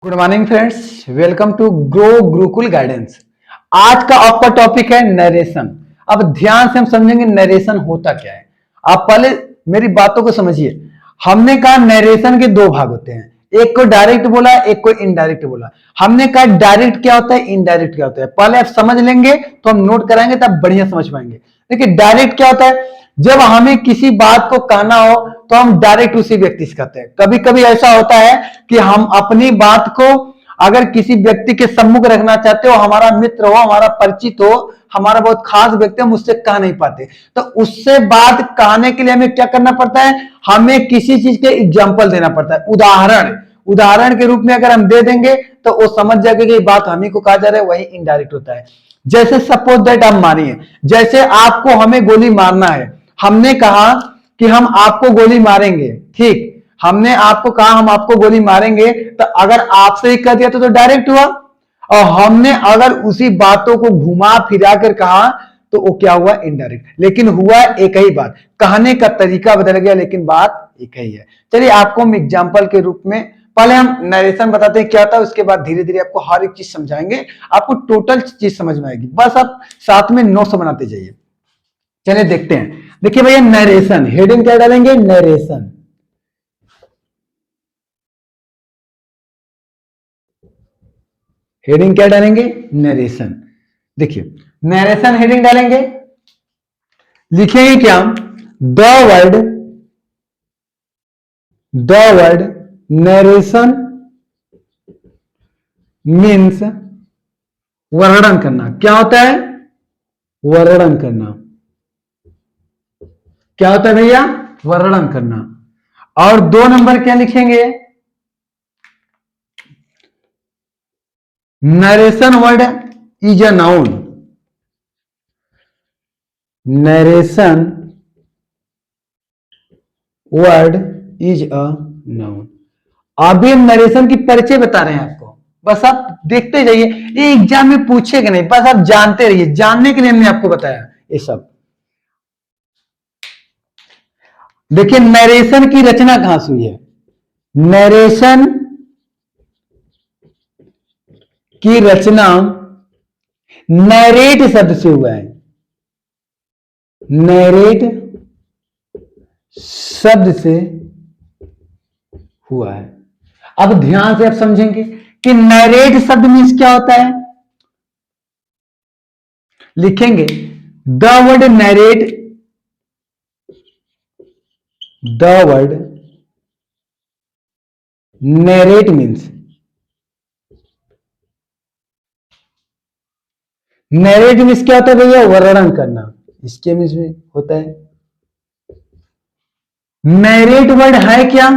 Good morning friends, welcome to grow Gurukul guidance. आज का आपका टॉपिक है नरेशन। अब ध्यान से हम समझेंगे नरेशन होता क्या है। आप पहले मेरी बातों को समझिए। हमने कहा नरेशन के दो भाग होते हैं, एक को डायरेक्ट बोला, एक को इनडायरेक्ट बोला। हमने कहा डायरेक्ट क्या होता है, इनडायरेक्ट क्या होता है। पहले आप समझ लेंगे तो हम नोट कराएंगे तब बढ़िया समझ पाएंगे। देखिए डायरेक्ट क्या होता है, जब हमें किसी बात को कहना हो तो हम डायरेक्ट उसी व्यक्ति से कहते हैं। कभी कभी ऐसा होता है कि हम अपनी बात को अगर किसी व्यक्ति के सम्मुख रखना चाहते हो, हमारा मित्र हो, हमारा परिचित हो, हमारा बहुत खास व्यक्ति, हम उससे कह नहीं पाते, तो उससे बात कहने के लिए हमें क्या करना पड़ता है, हमें किसी चीज के एग्जाम्पल देना पड़ता है। उदाहरण के रूप में अगर हम दे देंगे तो वो समझ जाएगा कि बात हम ही को कहा जा रहा है, वही इनडायरेक्ट होता है। जैसे सपोज दैट आप मानिए, जैसे आपको हमें गोली मारना है, हमने कहा कि हम आपको गोली मारेंगे, ठीक, हमने आपको कहा हम आपको गोली मारेंगे, तो अगर आपसे ही कह दिया तो डायरेक्ट हुआ। और हमने अगर उसी बातों को घुमा फिरा कर कहा तो वो क्या हुआ, इनडायरेक्ट। लेकिन हुआ एक ही बात, कहने का तरीका बदल गया लेकिन बात एक ही है। चलिए आपको हम एग्जाम्पल के रूप में पहले हम नरेशन बताते हैं क्या होता है, उसके बाद धीरे धीरे आपको हर एक चीज समझाएंगे, आपको टोटल चीज समझ में आएगी। बस आप साथ में नोट्स बनाते जाइए। चलिए देखते हैं। देखिए भैया नरेशन, हेडिंग क्या डालेंगे, नरेशन। हेडिंग क्या डालेंगे, नरेशन। देखिए नरेशन हेडिंग डालेंगे, लिखेंगे क्या, द वर्ड नरेशन मीन्स वर्णन करना। क्या होता है, वर्णन करना। क्या होता है भैया, वर्णन करना। और दो नंबर क्या लिखेंगे, narration word is a noun. Narration word is a noun. अभी हम नरेशन की परिचय बता रहे हैं आपको, बस आप देखते जाइए, ये एग्जाम में पूछेगा नहीं, बस आप जानते रहिए, जानने के लिए हमने आपको बताया ये सब। देखिए नरेशन की रचना कहां से हुई है, नरेशन की रचना नरेट शब्द से हुआ है। नरेट शब्द से हुआ है। अब ध्यान से आप समझेंगे कि नरेट शब्द मीन्स क्या होता है। लिखेंगे the word narrate, the word narrate means, narrate means क्या होता है भैया, वर्णन करना। इसके मीन्स में होता है, नरेट वर्ड है क्या,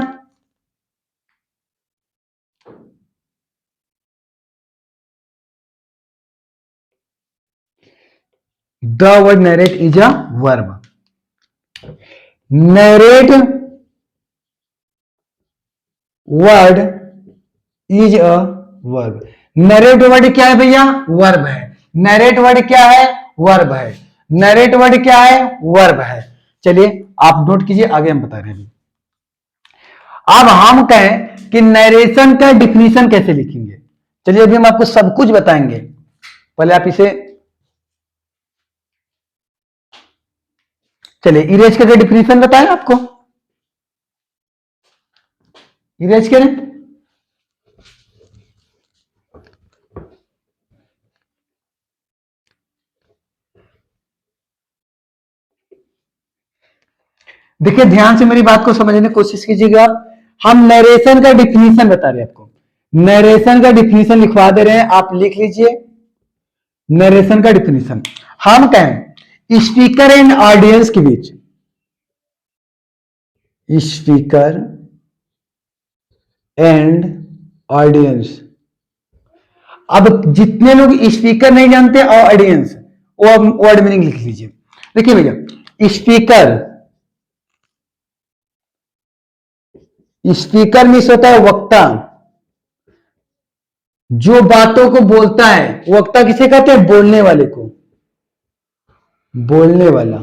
the word narrate is a verb. Narrate word is a verb. Narrate word क्या है भैया, वर्ब है। नरेट वर्ड क्या है, वर्ब है। नरेट वर्ड क्या है, वर्ब है। चलिए आप नोट कीजिए, आगे हम बता रहे हैं। अब हम कहें कि नरेशन का डिफिनीशन कैसे लिखेंगे, चलिए अभी हम आपको सब कुछ बताएंगे। पहले आप इसे, चलिए इरेज का डिफिनीशन बताएं आपको, इरेज करें। देखिए ध्यान से मेरी बात को समझने की कोशिश कीजिएगा। हम नरेशन का डिफिनीशन बता रहे हैं आपको, नरेशन का डिफिनीशन लिखवा दे रहे हैं, आप लिख लीजिए। नरेशन का डिफिनीशन हम कहें स्पीकर एंड ऑडियंस के बीच, स्पीकर एंड ऑडियंस। अब जितने लोग स्पीकर नहीं जानते और ऑडियंस, वो वर्ड मीनिंग लिख लीजिए। देखिए भैया स्पीकर, स्पीकर मीन्स होता है वक्ता, जो बातों को बोलता है। वक्ता किसे कहते हैं, बोलने वाले को, बोलने वाला।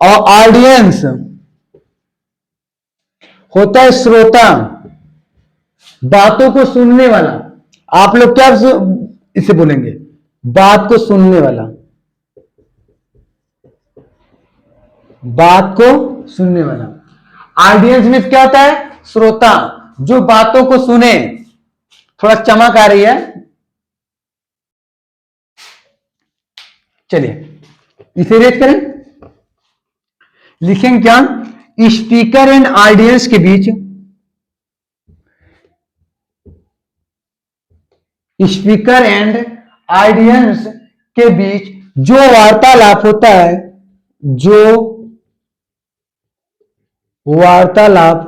और ऑडियंस होता है श्रोता, बातों को सुनने वाला। आप लोग क्या इसे बोलेंगे? बात को सुनने वाला। बात को सुनने वाला। ऑडियंस में क्या होता है? श्रोता, जो बातों को सुने। थोड़ा चमक आ रही है, चलिए इसे रेट करें। लिखेंगे क्या? स्पीकर एंड ऑडियंस के बीच, स्पीकर एंड ऑडियंस के बीच जो वार्तालाप होता है, जो वार्तालाप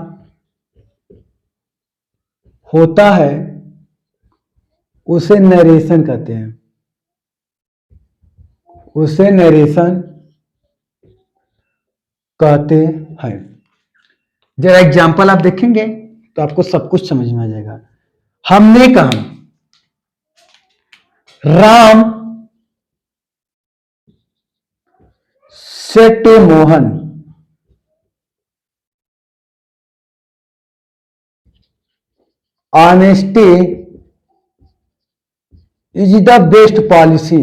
होता है उसे नरेशन कहते हैं। उसे नरेशन कहते हैं। जरा एग्जाम्पल आप देखेंगे तो आपको सब कुछ समझ में आ जाएगा। हमने कहा Ram said to Mohan, honesty is the best policy।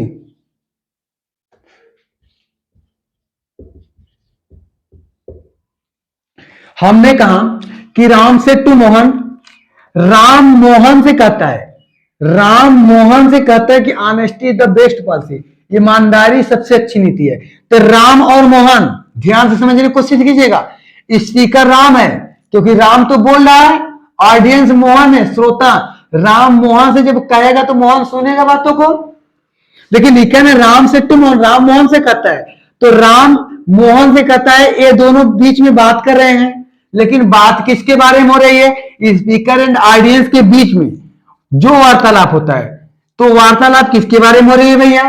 हमने कहा कि राम से टू मोहन, राम मोहन से कहता है, राम मोहन से कहता है कि honesty is the best policy, ईमानदारी सबसे अच्छी नीति है। तो राम और मोहन, ध्यान से समझने की कोशिश कीजिएगा। स्पीकर राम है क्योंकि राम तो बोल रहा है, ऑडियंस मोहन है, श्रोता। राम मोहन से जब कहेगा तो मोहन सुनेगा बातों को, लेकिन लिखा ना राम से टू मोहन, राम मोहन से कहता है, तो राम मोहन से कहता है, ये दोनों बीच में बात कर रहे हैं, लेकिन बात किसके बारे में हो रही है? स्पीकर एंड ऑडियंस के बीच में जो वार्तालाप होता है। तो वार्तालाप किसके बारे में हो रही है भैया?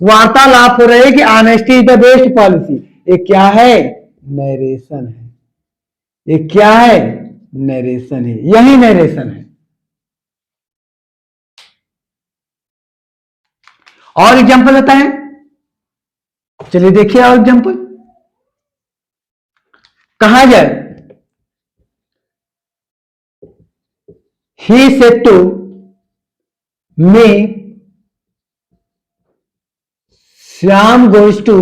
वार्तालाप हो रही है कि honesty is the best policy. ये क्या है? नरेशन है। ये क्या है? नरेशन है, यही नरेशन है। और एग्जांपल होता है, चलिए देखिए और एग्जांपल। कहा जाए he said to me Shyam goes to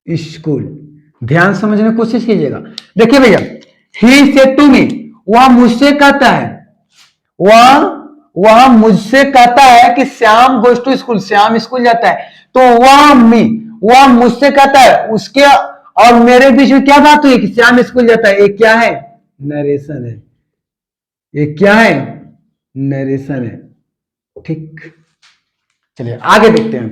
school. ध्यान समझने की कोशिश कीजिएगा। देखिए भैया, ही सेड टू मी, वह मुझसे कहता है, वह मुझसे कहता है कि Shyam goes to school, Shyam school जाता है। तो वह मुझसे कहता है, उसके और मेरे बीच में क्या बात हुई कि श्याम स्कूल जाता है। ये क्या है? नरेशन है। ये क्या है? नरेशन है। ठीक, चलिए आगे देखते हैं।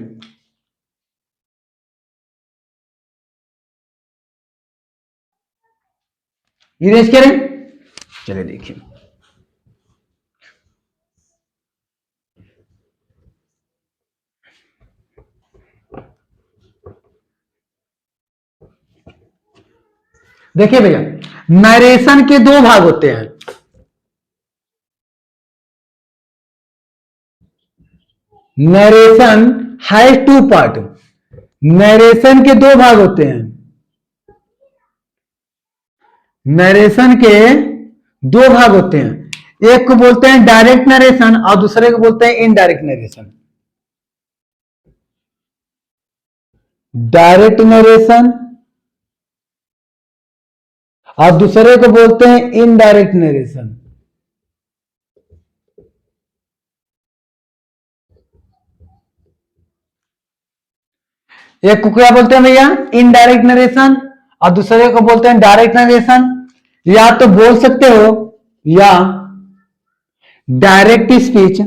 इरेज करें, चलिए देखिए। देखिए भैया, नरेशन के दो भाग होते हैं। Narration has to part. Narration के दो भाग होते हैं। नरेशन के दो भाग होते हैं। एक को बोलते हैं डायरेक्ट नरेशन और दूसरे को बोलते हैं इनडायरेक्ट नरेशन। डायरेक्ट नरेशन और दूसरे को बोलते हैं इनडायरेक्ट नरेशन। एक को क्या बोलते हैं भैया? इनडायरेक्ट नरेशन, और दूसरे को बोलते हैं डायरेक्ट नरेशन। या तो बोल सकते हो या डायरेक्ट स्पीच,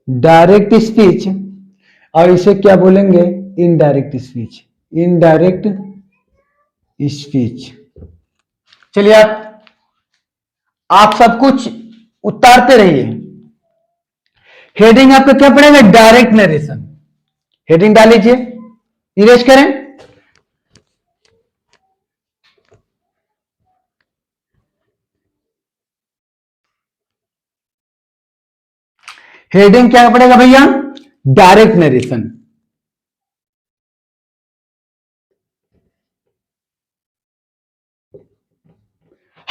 डायरेक्ट स्पीच, और इसे क्या बोलेंगे? Indirect speech, indirect speech. चलिए आप सब कुछ उतारते रहिए। हेडिंग आपका क्या पड़ेगा? Direct narration. हेडिंग डाल लीजिए, इरेज करें। हेडिंग क्या पड़ेगा भैया? Direct narration.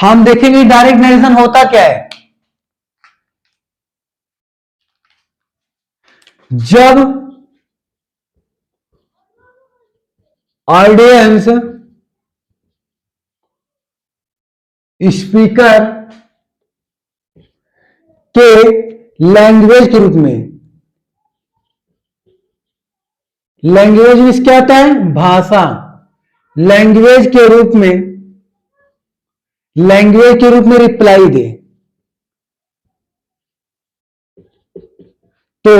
हम देखेंगे डायरेक्ट नरेशन होता क्या है। जब ऑडियंस स्पीकर के लैंग्वेज के रूप में, लैंग्वेज मीन्स क्या होता है, भाषा, लैंग्वेज के रूप में, लैंग्वेज के रूप में रिप्लाई दे तो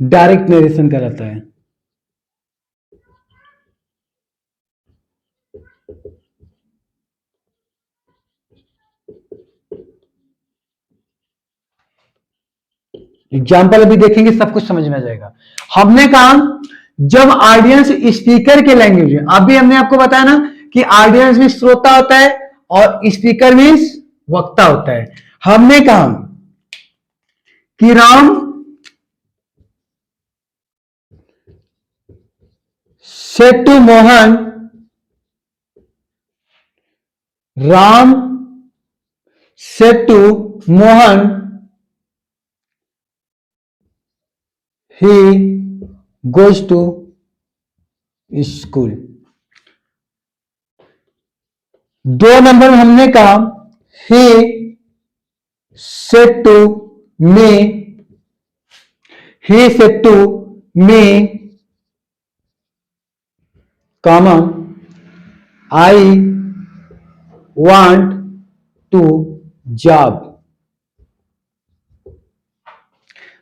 डायरेक्ट नरेशन कहलाता है। एग्जाम्पल अभी देखेंगे, सब कुछ समझ में आ जाएगा। हमने कहा जब ऑडियंस स्पीकर के लैंग्वेज में, अभी हमने आपको बताया ना कि ऑडियंस में श्रोता होता है और स्पीकर मीन्स वक्ता होता है। हमने कहा कि Ram said to Mohan, Ram said to Mohan he goes to school। दो नंबर में हमने कहा he said to me, he said to me, comma, I want to job।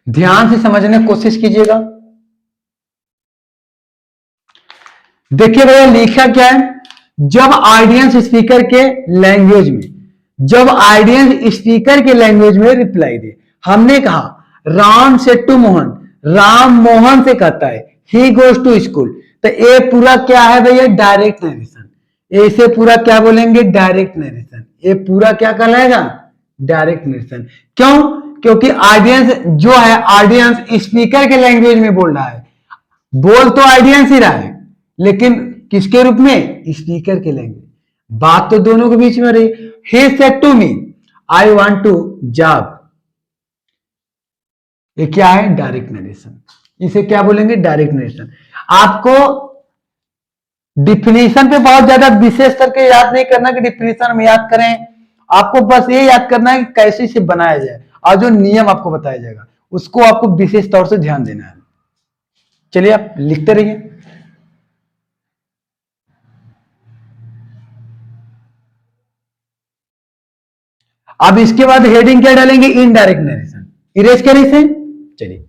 ध्यान से समझने की कोशिश कीजिएगा। देखिए भैया लिखा क्या है, जब ऑडियंस स्पीकर के लैंग्वेज में, जब ऑडियंस स्पीकर के लैंग्वेज में रिप्लाई दे। हमने कहा राम से टू मोहन, राम मोहन से कहता है ही गोज टू स्कूल, तो ये पूरा क्या है भैया, डायरेक्ट नरेशन। ऐसे पूरा क्या बोलेंगे, डायरेक्ट नरेशन। ये पूरा क्या कहलाएगा, डायरेक्ट नरेशन। क्यों, क्योंकि ऑडियंस जो है, ऑडियंस स्पीकर के लैंग्वेज में बोल रहा है। बोल तो ऑडियंस ही रहा है, लेकिन किसके रूप में, स्पीकर के लैंग्वेज। बात तो दोनों के बीच में रही। he said to me I want to job, ये क्या है, डायरेक्ट नरेशन। इसे क्या बोलेंगे, डायरेक्ट नरेशन। आपको डिफिनेशन पे बहुत ज्यादा विशेष करके याद नहीं करना कि डिफिनेशन हम याद करें। आपको बस ये याद करना है कि कैसे इसे बनाया जाए, और जो नियम आपको बताया जाएगा उसको आपको विशेष तौर से ध्यान देना है। चलिए आप लिखते रहिए। अब इसके बाद हेडिंग क्या डालेंगे, इनडायरेक्ट नरेशन। इरेज करें इसे, चलिए।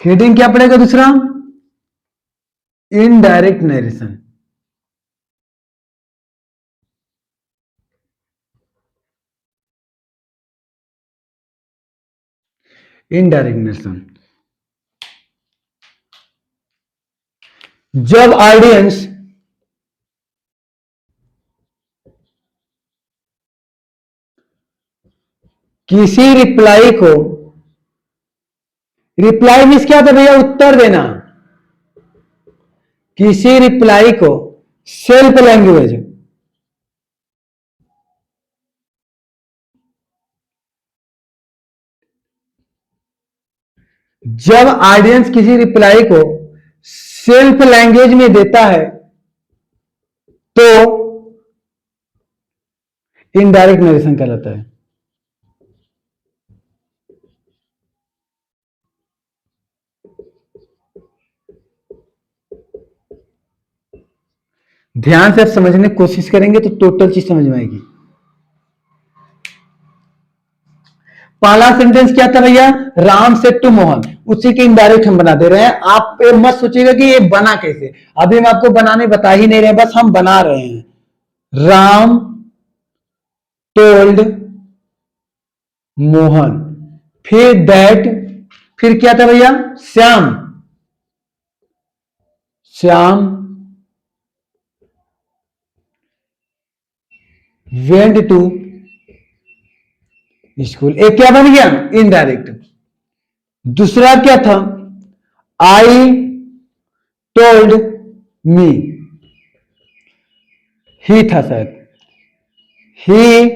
हेडिंग क्या पड़ेगा दूसरा, इनडायरेक्ट नरेशन। इनडायरेक्ट नरेशन, जब ऑडियंस किसी रिप्लाई को, रिप्लाई मीन्स क्या था भैया, उत्तर देना, किसी रिप्लाई को सेल्फ लैंग्वेज, जब ऑडियंस किसी रिप्लाई को सेल्फ लैंग्वेज में देता है तो इनडायरेक्ट नरेशन कहलाता है। ध्यान से आप समझने की कोशिश करेंगे तो टोटल चीज समझ में आएगी। पहला सेंटेंस क्या था भैया, राम सेड टू मोहन, उसी के इनडायरेक्ट हम बना दे रहे हैं। आप मत सोचिएगा कि ये बना कैसे, अभी हम आपको बनाने बता ही नहीं रहे, बस हम बना रहे हैं। राम टोल्ड मोहन, फिर दैट, फिर क्या था भैया, Shyam, Shyam went to school. एक क्या बन गया, इनडायरेक्ट। दूसरा क्या था, आई टोल्ड मी, ही था शायद, ही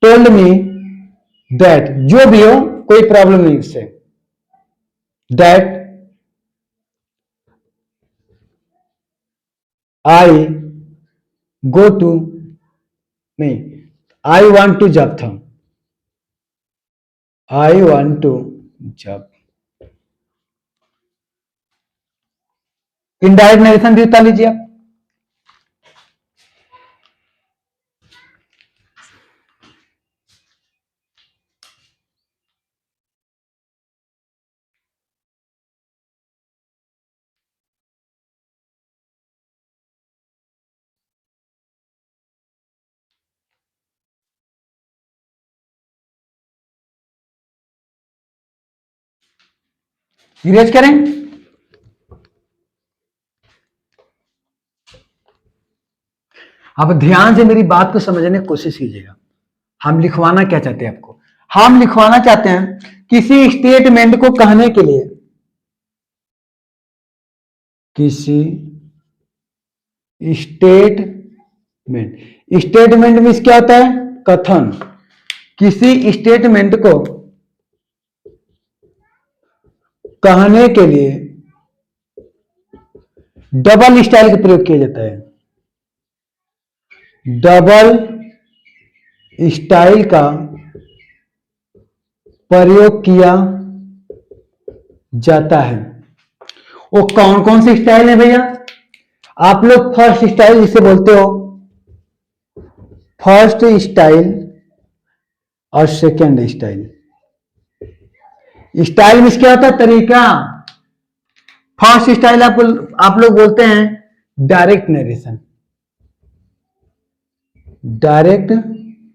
टोल्ड मी दैट, जो भी हो कोई प्रॉब्लम नहीं उससे, दैट आई गो टू, नहीं, आई वांट टू जॉब था, I want to job. Indirect narration भी बता लीजिए आप। इरेज करें। अब ध्यान से मेरी बात को समझने की कोशिश कीजिएगा। हम लिखवाना क्या चाहते हैं आपको, हम लिखवाना चाहते हैं किसी स्टेटमेंट को कहने के लिए, किसी स्टेटमेंट, स्टेटमेंट मीन्स क्या होता है, कथन, किसी स्टेटमेंट को कहने के लिए डबल स्टाइल का प्रयोग किया जाता है, डबल स्टाइल का प्रयोग किया जाता है। वो कौन कौन से स्टाइल है भैया, आप लोग फर्स्ट स्टाइल जिसे बोलते हो, फर्स्ट स्टाइल और सेकेंड स्टाइल। स्टाइल में क्या होता है, तरीका। फर्स्ट स्टाइल आप लोग बोलते हैं डायरेक्ट नरेशन, डायरेक्ट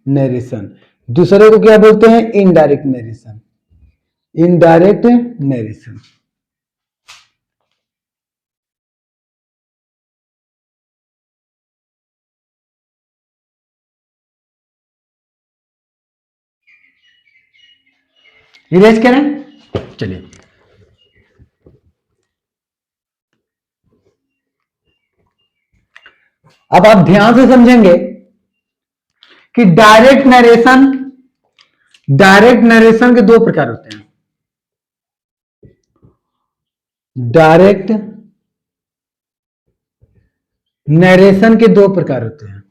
नरेशन। दूसरे को क्या बोलते हैं, indirect narration, indirect narration. Erase करें, चलिए। अब आप ध्यान से समझेंगे कि डायरेक्ट नरेशन के दो प्रकार होते हैं। डायरेक्ट नरेशन के दो प्रकार होते हैं।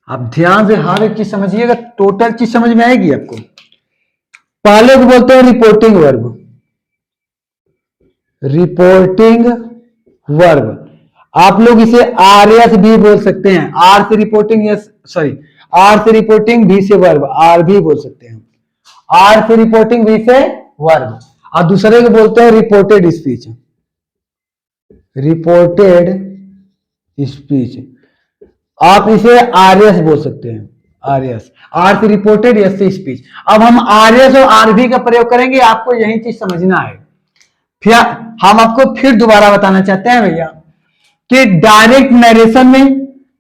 आप ध्यान से हर एक चीज समझिएगा, टोटल चीज समझ में आएगी आपको। पहले को बोलते हैं रिपोर्टिंग वर्ब, रिपोर्टिंग वर्ब। आप लोग इसे आर एस भी बोल सकते हैं, आर से रिपोर्टिंग, यस सॉरी, आर से रिपोर्टिंग, भी से वर्ब, आर भी बोल सकते हैं। आर से रिपोर्टिंग, भी से वर्ब। और दूसरे को बोलते हैं रिपोर्टेड स्पीच, रिपोर्टेड स्पीच। आप इसे आर एस बोल सकते हैं, आर एस, आर से रिपोर्टेड, एस से स्पीच। अब हम आर एस और आर भी का प्रयोग करेंगे, आपको यही चीज समझना है। फिर हम आपको फिर दोबारा बताना चाहते हैं भैया कि डायरेक्ट नरेशन में,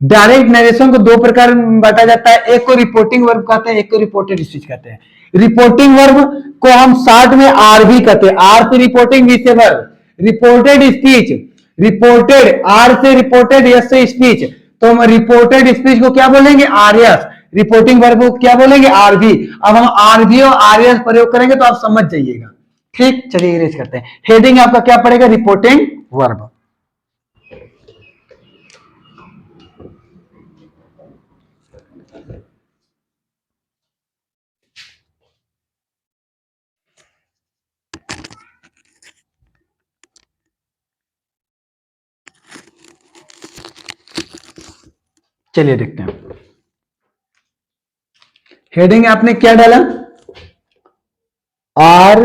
डायरेक्ट नरेशन को दो प्रकार में बांटा जाता है, एक को रिपोर्टिंग वर्ब कहते हैं, एक को रिपोर्टेड स्पीच कहते हैं। रिपोर्टिंग वर्ब को हम शॉर्ट में आर भी कहते हैं, आर से रिपोर्टिंग, भी से verb. Reported speech, reported, R से रिपोर्टेड, एस से स्पीच, तो हम रिपोर्टेड स्पीच को क्या बोलेंगे, आर एस। रिपोर्टिंग वर्ब को क्या बोलेंगे, आर भी। अब हम आर भी और आर एस प्रयोग करेंगे तो आप समझ जाइएगा। ठीक, चलिए इरेज करते हैं। हेडिंग आपका क्या पड़ेगा, रिपोर्टिंग वर्ब। चलिए देखते हैं। हेडिंग आपने क्या डाला, आर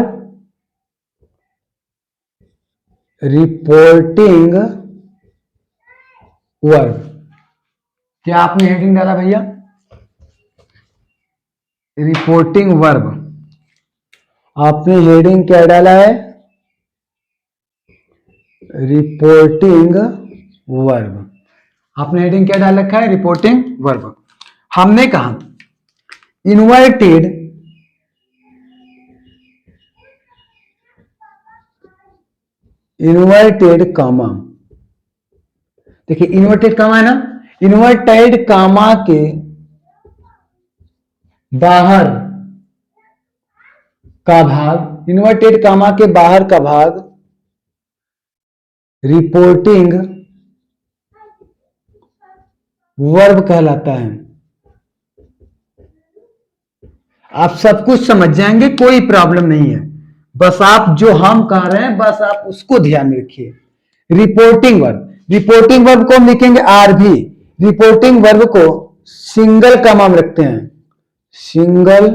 रिपोर्टिंग वर्ब। क्या आपने हेडिंग डाला भैया, रिपोर्टिंग वर्ब। आपने हेडिंग क्या डाला है, रिपोर्टिंग वर्ब। आपने हेडिंग क्या डाल रखा है, रिपोर्टिंग वर्ब। हमने कहा इन्वर्टेड इन्वर्टेड कामा, देखिए इन्वर्टेड कामा है ना, इन्वर्टेड कामा के बाहर का भाग, इन्वर्टेड कामा के बाहर का भाग रिपोर्टिंग वर्ब कहलाता है। आप सब कुछ समझ जाएंगे, कोई प्रॉब्लम नहीं है, बस आप जो हम कह रहे हैं बस आप उसको ध्यान में रखिए। रिपोर्टिंग वर्ब, रिपोर्टिंग वर्ब को हम लिखेंगे आर भी, रिपोर्टिंग वर्ब को सिंगल कामा में रखते हैं, सिंगल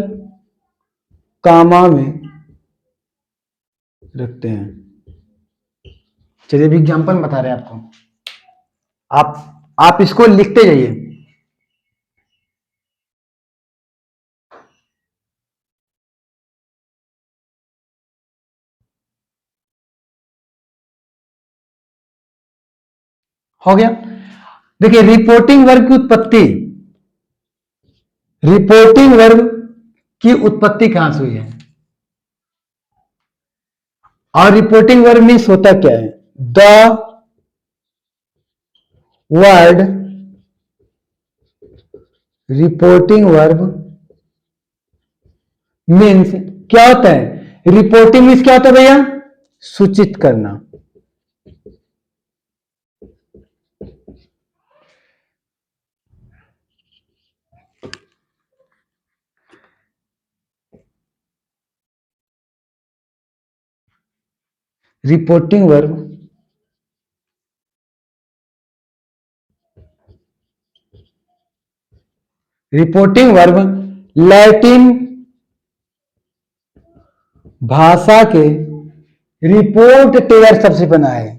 कामा में रखते हैं। चलिए अभी एग्जांपल बता रहे हैं आपको, आप इसको लिखते जाइए। हो गया। देखिए रिपोर्टिंग वर्ब की उत्पत्ति, रिपोर्टिंग वर्ब की उत्पत्ति कहां से हुई है, और रिपोर्टिंग वर्ब मीन्स होता क्या है, the word reporting verb means क्या होता है, रिपोर्टिंग मीन्स क्या होता है भैया, सूचित करना। Reporting verb reporting verb Latin भाषा के रिपोर्ट टेयर शब्द से बना है,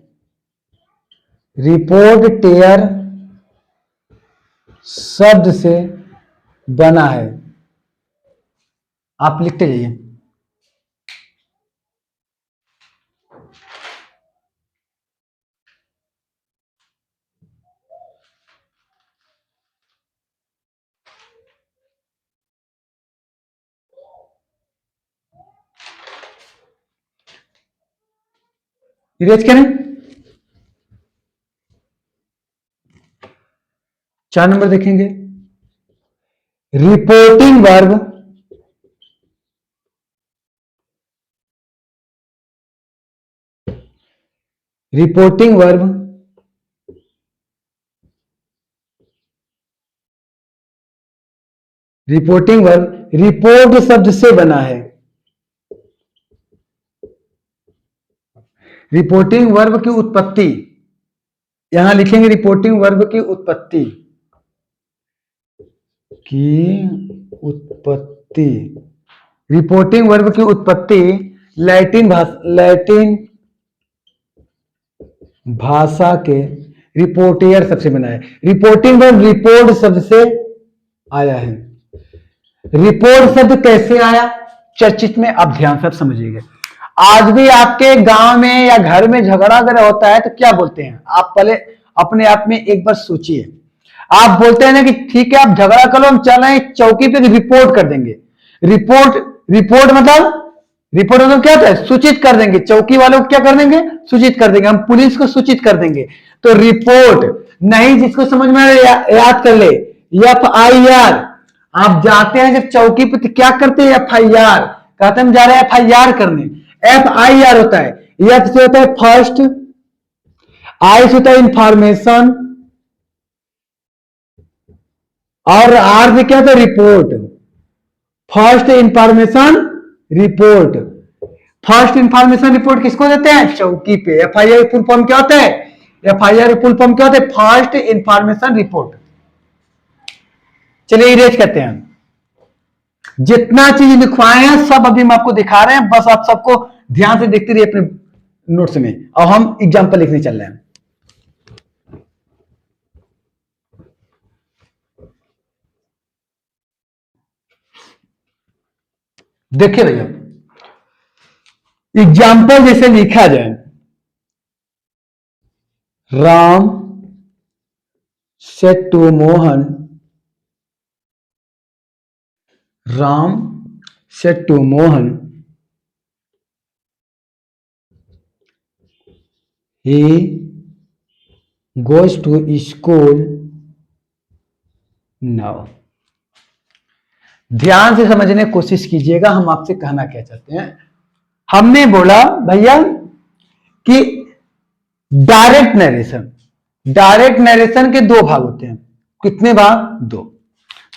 रिपोर्ट टेयर शब्द से बना है। आप लिखते जाइए। इरेज करें, 4 नंबर देखेंगे, reporting verb reporting verb reporting verb report शब्द से बना है, रिपोर्टिंग वर्ब की उत्पत्ति, यहां लिखेंगे रिपोर्टिंग वर्ब की उत्पत्ति, की उत्पत्ति, रिपोर्टिंग वर्ब की उत्पत्ति लैटिन भाषा के रिपोर्टियर शब्द से बना है। रिपोर्टिंग वर्ब रिपोर्ट शब्द से आया है। रिपोर्ट शब्द कैसे आया, चर्चित में आप ध्यान से समझिएगा। आज भी आपके गांव में या घर में झगड़ा अगर होता है तो क्या बोलते हैं, आप पहले अपने आप में एक बार सोचिए। आप बोलते हैं ना कि ठीक है आप झगड़ा करो, हम चल रहे हैं चौकी पे रिपोर्ट कर देंगे। रिपोर्ट रिपोर्ट मतलब रिपोर्ट मतलब क्या होता है, सूचित कर देंगे, चौकी वालों को क्या कर देंगे, सूचित कर देंगे, हम पुलिस को सूचित कर देंगे। तो रिपोर्ट नहीं, जिसको समझ में याद कर ले, FIR। आप जाते हैं जब चौकी पे तो क्या करते हैं, FIR कहते हैं, हम जा रहे हैं FIR करने, FIR होता है। एफ से होता है फर्स्ट, आई से होता है इंफॉर्मेशन, और आर से क्या होता है, report. First information report, first information report किसको देते हैं, चौकी पे। FIR फुल फॉर्म क्या होता है, FIR फुल फॉर्म क्या होता है, फर्स्ट इंफॉर्मेशन रिपोर्ट। चलिए इरेज करते हैं, जितना चीज लिखवाए हैं सब अभी हम आपको दिखा रहे हैं, बस आप सबको ध्यान से देखते रहिए अपने नोट्स में, और हम एग्जाम्पल लिखने चल रहे हैं। देखिए भैया, एग्जाम्पल जैसे लिखा जाए, Ram said to Mohan, Ram said to Mohan, he goes to school now. ध्यान से समझने की कोशिश कीजिएगा हम आपसे कहना क्या चाहते हैं। हमने बोला भैया कि डायरेक्ट नरेशन के दो भाग होते हैं। कितने भाग? दो।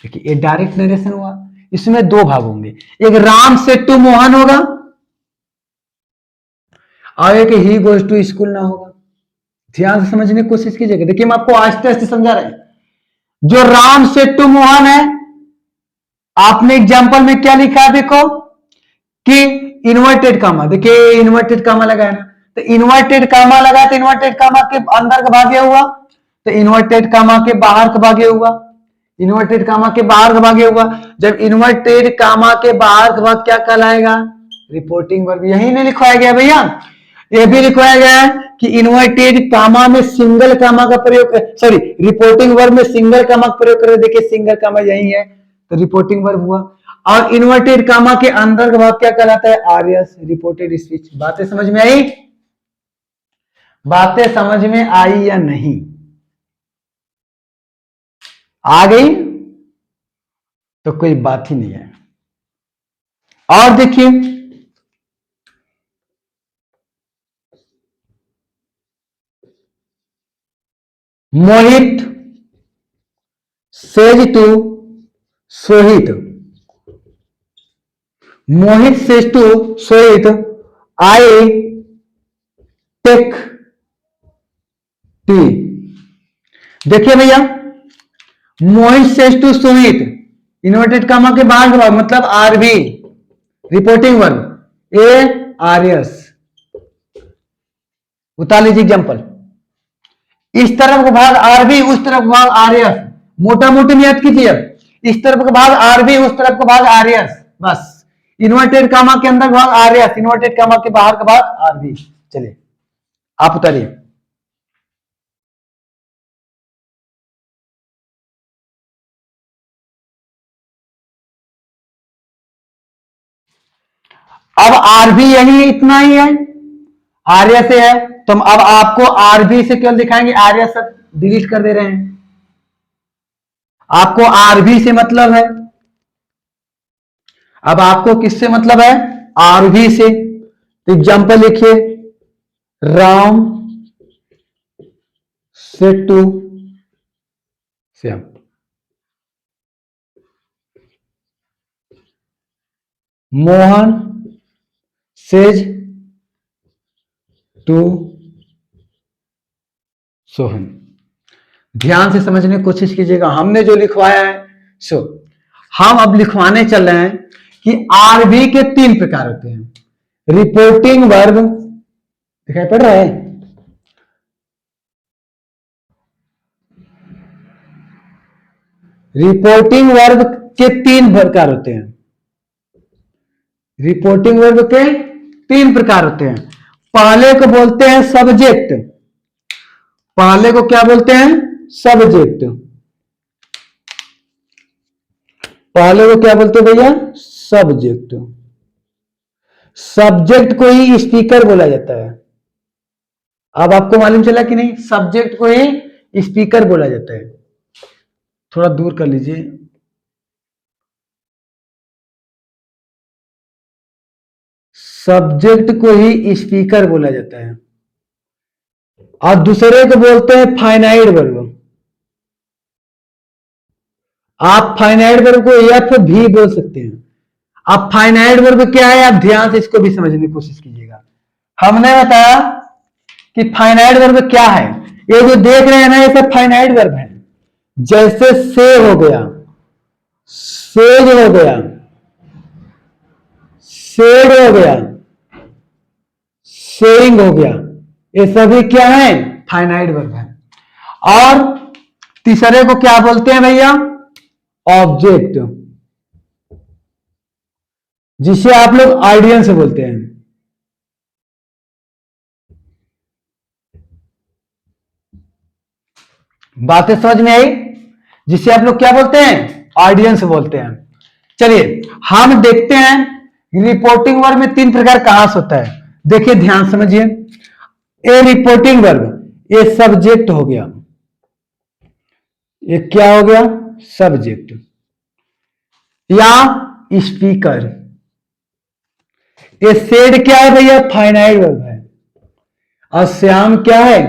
देखिए ये डायरेक्ट नरेशन हुआ, इसमें दो भाग होंगे, एक राम सेड टू मोहन होगा और एक ही गोज टू स्कूल ना होगा। ध्यान से समझने की कोशिश कीजिएगा। देखिए हम आपको आस्ते आस्ते समझा रहे हैं। जो राम सेड टू मोहन है, आपने एग्जाम्पल में क्या लिखा है देखो कि इन्वर्टेड कामा। देखिए इन्वर्टेड कामा लगा है ना, तो इन्वर्टेड कामा लगा तो इन्वर्टेड कामा के अंदर का भाग हुआ, तो इन्वर्टेड कामा के बाहर का भाग हुआ, इन्वर्टेड कामा के बाहर का भाग हुआ। जब इन्वर्टेड कामा के बाहर का भाग क्या कहलाएगा? Reporting verb. यही नहीं लिखवाया गया भैया, ये भी लिखवाया गया है कि इन्वर्टेड कामा में सिंगल कामा का प्रयोग, सॉरी रिपोर्टिंग वर्ब में सिंगल कामा का प्रयोग करें। देखिए सिंगल कामा यही है तो रिपोर्टिंग वर्ब हुआ। और इन्वर्टेड कामा के अंदर का भाग क्या कहलाता है? आर्यस, रिपोर्टेड स्पीच। बातें समझ में आई? बातें समझ में आई या नहीं? आ गई तो कोई बात ही नहीं है। और देखिए Mohit says to Sohit, Mohit says to Sohit I take tea. देखिए भैया Mohit says to Sohit, inverted comma के बाहर का मतलब आरबी, रिपोर्टिंग वर्ब ए आर्यस। उतार लीजिए एग्जांपल। इस तरफ का भाग आरबी, उस तरफ का भाग आर्यस। मोटा मोटी नियत कीजिए। इस तरफ का भाग आरबी, उस तरफ का भाग आर्यस, बस। इन्वर्टेड कामा के अंदर भाग आर्यस, इन्वर्टेड कामा के बाहर का भाग आरबी। चलिए आप उतारिए। अब आरबी यही इतना ही है, आर्य से है तो हम अब आपको आरबी से केवल दिखाएंगे, आर्य सब डिलीट कर दे रहे हैं। आपको आरबी से मतलब है, अब आपको किससे मतलब है? आरबी से। तो एग्जांपल लिखिए, Ram said to Shyam. Mohan says to Sohan. ध्यान से समझने की कोशिश कीजिएगा। हमने जो लिखवाया है सो हम अब लिखवाने चल रहे हैं कि आरबी के तीन प्रकार होते हैं। रिपोर्टिंग वर्ब दिखाई पड़ रहा है? रिपोर्टिंग वर्ब के तीन प्रकार होते हैं। रिपोर्टिंग वर्ब के तीन प्रकार होते हैं। पहले को बोलते हैं सब्जेक्ट। पहले को क्या बोलते हैं? सब्जेक्ट। पहले को क्या बोलते हैं भैया? सब्जेक्ट। सब्जेक्ट को ही स्पीकर बोला जाता है। अब आपको मालूम चला कि नहीं? सब्जेक्ट को ही स्पीकर बोला जाता है। थोड़ा दूर कर लीजिए। सब्जेक्ट को ही स्पीकर बोला जाता है। और दूसरे को बोलते हैं फाइनाइट वर्ब। आप फाइनाइट वर्ब को एफ भी बोल सकते हैं। अब फाइनाइट वर्ब क्या है, आप ध्यान से इसको भी समझने की कोशिश कीजिएगा। हमने बताया कि फाइनाइट वर्ब क्या है। ये जो देख रहे हैं ना, ये सब फाइनाइट वर्ब है। जैसे से हो गया, सेज हो गया, सेड हो गया, सेइंग हो गया, ये सभी क्या है? फाइनाइट वर्ब है। और तीसरे को क्या बोलते हैं भैया? ऑब्जेक्ट, जिसे आप लोग आइडियन से बोलते हैं। बातें समझ में आई? जिसे आप लोग क्या बोलते हैं? ऑडियंस बोलते हैं। चलिए हम देखते हैं रिपोर्टिंग वर्ब में तीन प्रकार कहां से होता है। देखिए ध्यान समझिए। ए रिपोर्टिंग वर्ब, ये सब्जेक्ट हो गया, ये क्या हो गया, सब्जेक्ट। या स्पीकर, ये सेड क्या है भैया, फाइनाइट वर्ब है। और श्याम क्या है,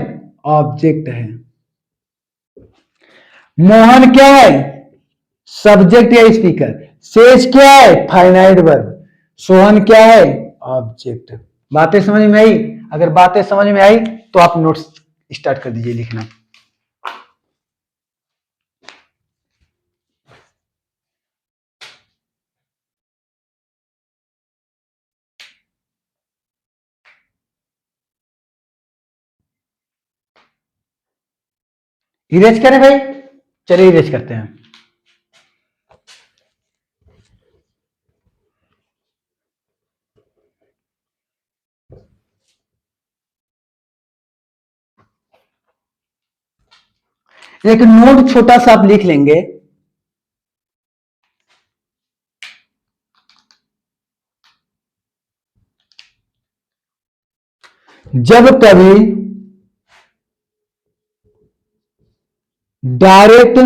ऑब्जेक्ट है। मोहन क्या है, सब्जेक्ट या स्पीकर। सेज क्या है, फाइनाइट वर्ब। सोहन क्या है, ऑब्जेक्ट। बातें समझ में आई? अगर बातें समझ में आई तो आप नोट्स स्टार्ट कर दीजिए लिखना। इरेज करें भाई, चलिए इरेज करते हैं। एक नोट छोटा सा आप लिख लेंगे। जब कभी डायरेक्ट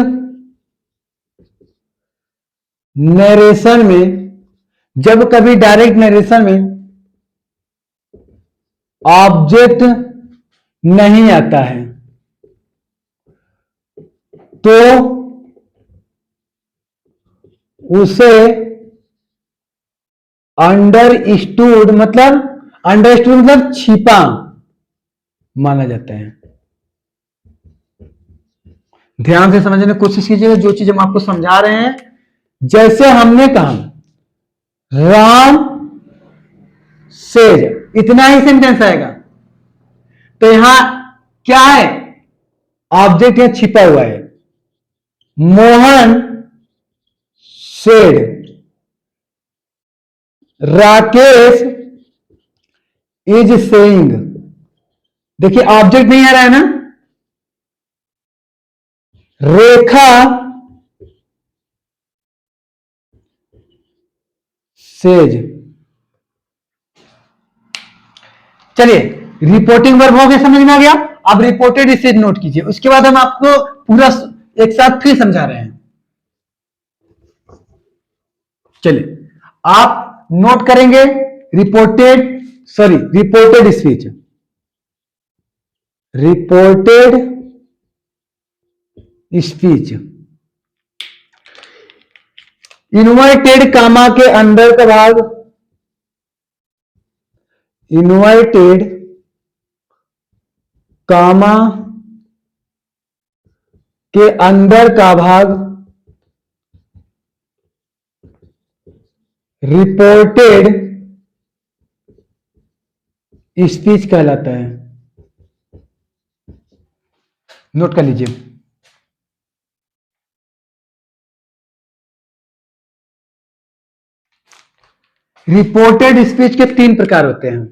नरेशन में, जब कभी डायरेक्ट नरेशन में ऑब्जेक्ट नहीं आता है तो उसे अंडरस्टूड मतलब छिपा माना जाता है। ध्यान से समझने की कोशिश कीजिएगा जो चीज हम आपको समझा रहे हैं। जैसे हमने कहा राम सेज, इतना ही सेंटेंस आएगा, तो यहां क्या है, ऑब्जेक्ट यहां छिपा हुआ है। Mohan said, Rakesh is saying. देखिए ऑब्जेक्ट नहीं आ रहा है ना। रेखा सेज। चलिए रिपोर्टिंग वर्ब हो गया, समझ में आ गया। अब रिपोर्टेड स्टेज नोट कीजिए, उसके बाद हम आपको पूरा एक साथ फिर समझा रहे हैं। चलिए आप नोट करेंगे reported speech, reported speech. Inverted comma के अंदर का भाग, इन्वर्टेड कामा के अंदर का भाग रिपोर्टेड स्पीच कहलाता है। नोट कर लीजिए। रिपोर्टेड स्पीच के 3 प्रकार होते हैं।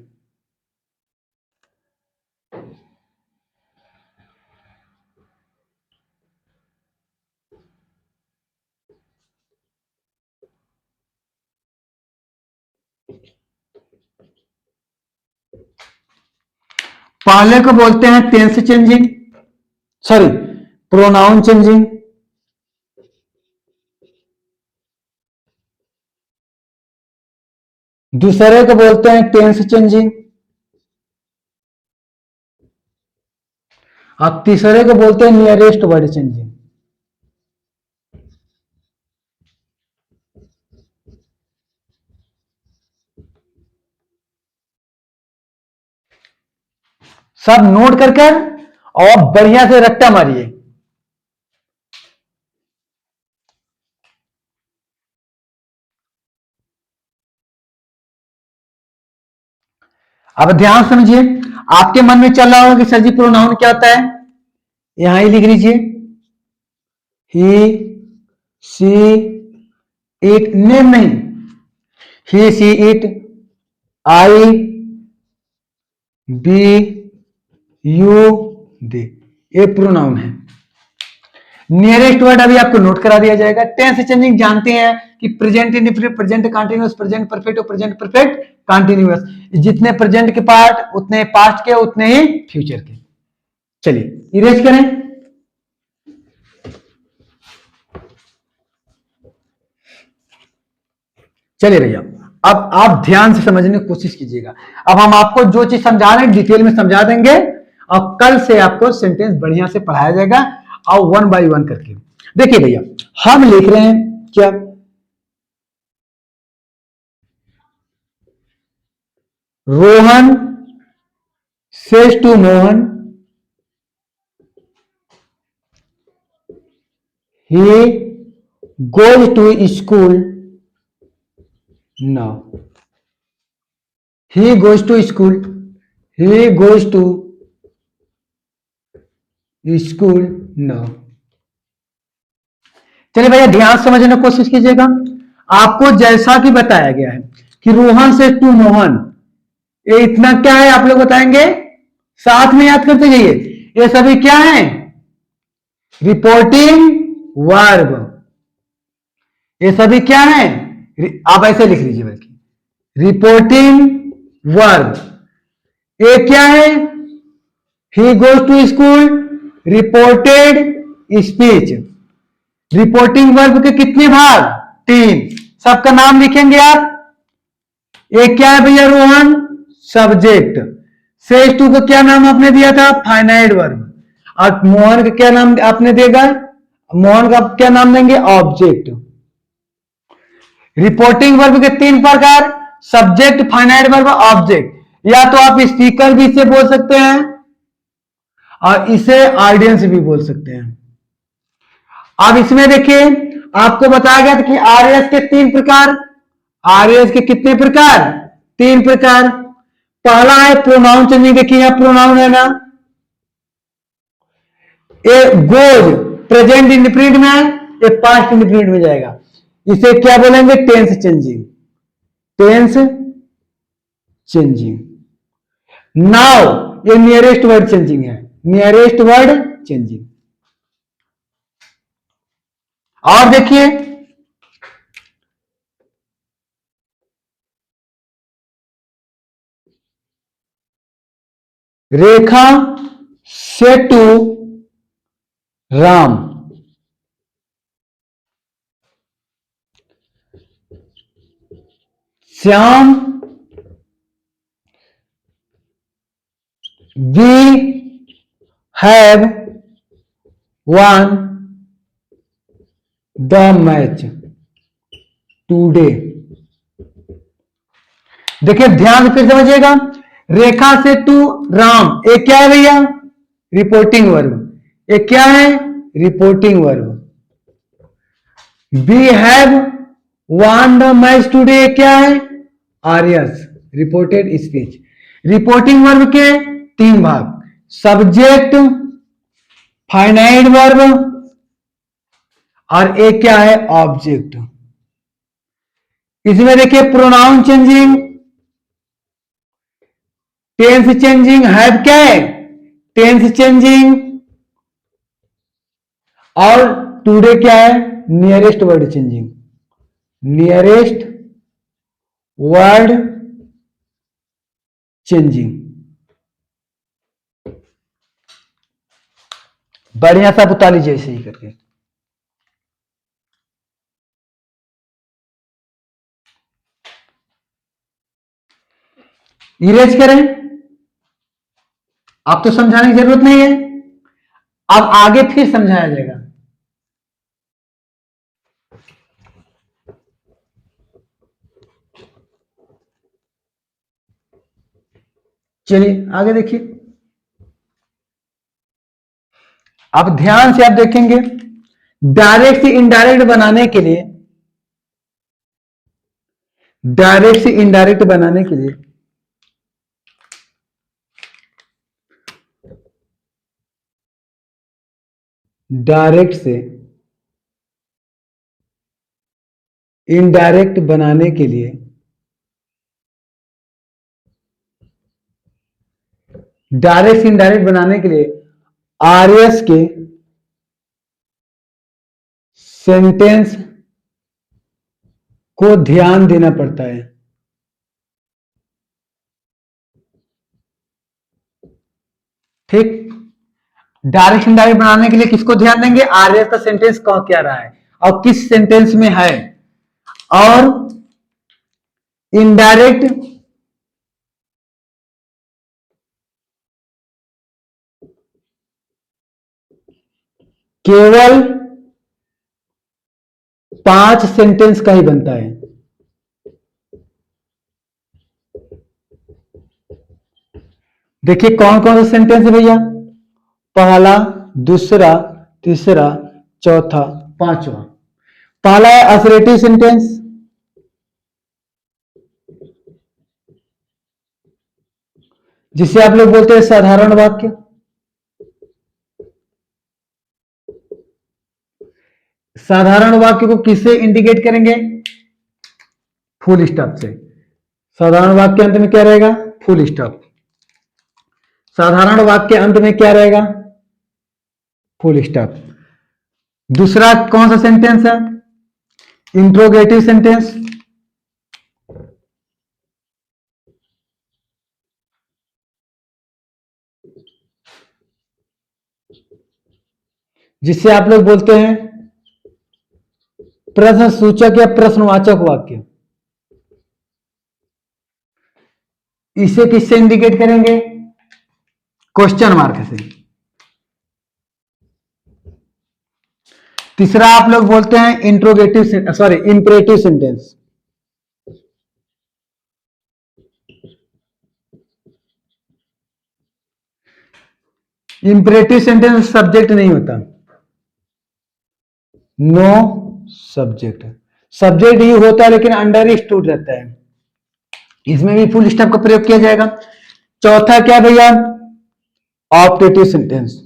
पहले को बोलते हैं tense changing, sorry pronoun changing. दूसरे को बोलते हैं टेंस चेंजिंग, और तीसरे को बोलते हैं नियरेस्ट वर्ड चेंजिंग। सब नोट करके और बढ़िया से रट्टा मारिए। अब ध्यान समझिए, आपके मन में चल रहा होगा कि सर जी प्रोनाउन क्या होता है, यहां ही लिख लीजिए। ही सी इट, नेम नहीं, he see it, I we you they, ये प्रोनाउन है। नियरेस्ट वर्ड अभी आपको नोट करा दिया जाएगा। टेंस चेंजिंग जानते हैं कि present indefinite, present continuous, present perfect और प्रेजेंट परफेक्ट कंटीन्यूअस। जितने प्रेजेंट के पार्ट उतने पास्ट के उतने ही फ्यूचर के। चलिए इरेज करें। चलिए भैया, अब आप ध्यान से समझने की कोशिश कीजिएगा। अब हम आपको जो चीज समझा रहे हैं डिटेल में समझा देंगे, और कल से आपको सेंटेंस बढ़िया से पढ़ाया जाएगा और वन बाय वन करके। देखिए भैया, हम लिख रहे हैं क्या, Rohan says to Mohan he goes to school now. He goes to school. He goes to school now. चलिए भैया ध्यान से समझने की कोशिश कीजिएगा। आपको जैसा कि बताया गया है कि रोहन से टू मोहन, ये इतना क्या है आप लोग बताएंगे, साथ में याद करते जाइए। ये सभी क्या है, रिपोर्टिंग वर्ब। ये सभी क्या है, आप ऐसे लिख लीजिए बल्कि रिपोर्टिंग वर्ब। ये क्या है, he goes to school, reported speech. Reporting verb के कितने भाग, तीन। सबका नाम लिखेंगे आप। एक क्या है भैया, रोहन सब्जेक्ट। सेज टू को क्या नाम आपने दिया था, फाइनाइट वर्ब। और मोहन का क्या नाम आपने देगा, मोहन का क्या नाम देंगे, ऑब्जेक्ट। रिपोर्टिंग वर्ब के तीन प्रकार, सब्जेक्ट, फाइनाइट वर्ब, ऑब्जेक्ट। या तो आप स्पीकर भी इसे बोल सकते हैं और इसे ऑडियंस भी बोल सकते हैं। अब इसमें देखिए आपको बताया गया था कि आरएस के तीन प्रकार। आरएस के कितने प्रकार, तीन प्रकार। पहला है प्रोनाउन चेंजिंग। देखिए यहां प्रोनाउन है ना, ये गोज प्रेजेंट इंडिफिनिट में है, ये पास्ट इंडिफिनिट में जाएगा। इसे क्या बोलेंगे, tense changing. Tense changing. Now ये नियरेस्ट वर्ड चेंजिंग है, नियरेस्ट वर्ड चेंजिंग। और देखिए Rekha says to Ram, Shyam we have won the match today। देखिए ध्यान से फिर समझिएगा। रेखा से टू राम, एक क्या है भैया, रिपोर्टिंग वर्ब। एक क्या है, reporting verb. We have won the match today क्या है, आर्यस रिपोर्टेड स्पीच। रिपोर्टिंग वर्ब के तीन भाग, सब्जेक्ट, फाइनाइट वर्ब और एक क्या है, ऑब्जेक्ट। इसमें देखिए pronoun changing, tense changing, have क्या है, टेंस चेंजिंग, और टुडे क्या है, nearest word changing. Nearest word changing. बढ़िया सा बता लीजिए ऐसे ही करके। इरेज करें, आप तो समझाने की जरूरत नहीं है, अब आगे फिर समझाया जाएगा। चलिए आगे देखिए। अब ध्यान से आप देखेंगे, डायरेक्ट से इनडायरेक्ट बनाने के लिए, डायरेक्ट से इनडायरेक्ट बनाने के लिए डायरेक्ट से इनडायरेक्ट बनाने के लिए डायरेक्ट से इनडायरेक्ट बनाने के लिए आरएस के सेंटेंस को ध्यान देना पड़ता है। ठीक, डायरेक्ट इनडायरेक्ट बनाने के लिए किसको ध्यान देंगे? आर्य का सेंटेंस कौन क्या रहा है और किस सेंटेंस में है, और इनडायरेक्ट केवल 5 सेंटेंस का ही बनता है। देखिए कौन कौन सा सेंटेंस है भैया? पहला, दूसरा, तीसरा, चौथा, पांचवा। पहला है असरेटिव सेंटेंस, जिसे आप लोग बोलते हैं साधारण वाक्य। साधारण वाक्य को किससे इंडिकेट करेंगे? फुल स्टॉप से। साधारण वाक्य अंत में क्या रहेगा? Full stop. साधारण वाक्य अंत में क्या रहेगा? Full stop. दूसरा कौन सा सेंटेंस है? इंट्रोगेटिव सेंटेंस, जिसे आप लोग बोलते हैं प्रश्न सूचक या प्रश्नवाचक वाक्य। इसे किससे इंडिकेट करेंगे? क्वेश्चन मार्क से। तीसरा आप लोग बोलते हैं interrogative sorry imperative sentence. Imperative sentence subject नहीं होता, नो सब्जेक्ट। सब्जेक्ट ही होता है लेकिन अंडर स्टूड रहता है। इसमें भी फुल स्टॉप का प्रयोग किया जाएगा। चौथा क्या भैया? Optative sentence.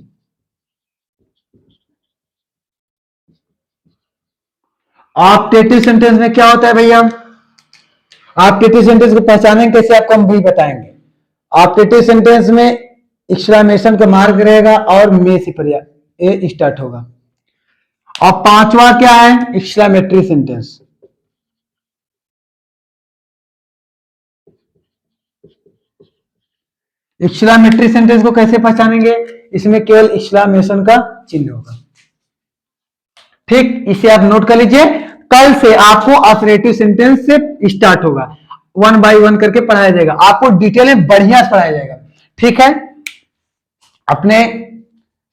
ऑप्टेटिव सेंटेंस में क्या होता है भैया? ऑप्टेटिव सेंटेंस को पहचानेंगे कैसे, आपको हम भी बताएंगे। ऑप्टेटिव सेंटेंस में एक्सक्लेमेशन का मार्क रहेगा और में से ए स्टार्ट होगा। और पांचवा क्या है? Exclamatory sentence. एक्सक्लेमेटरी सेंटेंस को कैसे पहचानेंगे? इसमें केवल एक्सक्लेमेशन का चिन्ह होगा। ठीक, इसे आप नोट कर लीजिए। कल से आपको असरेटिव सेंटेंस से स्टार्ट होगा, 1 बाय 1 करके पढ़ाया जाएगा, आपको डिटेल में बढ़िया से पढ़ाया जाएगा। ठीक है, अपने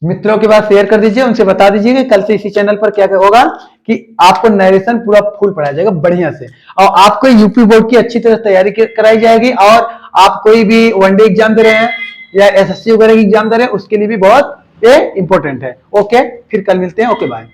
मित्रों के पास शेयर कर दीजिए, उनसे बता दीजिए कि कल से इसी चैनल पर क्या होगा कि आपको नरेशन पूरा फुल पढ़ाया जाएगा बढ़िया से, और आपको यूपी बोर्ड की अच्छी तरह तैयारी कराई जाएगी। और आप कोई भी वनडे एग्जाम दे रहे हैं या एसएससी वगैरह की एग्जाम दे रहे हैं, उसके लिए भी बहुत इंपॉर्टेंट है। ओके, फिर कल मिलते हैं। Okay, bye.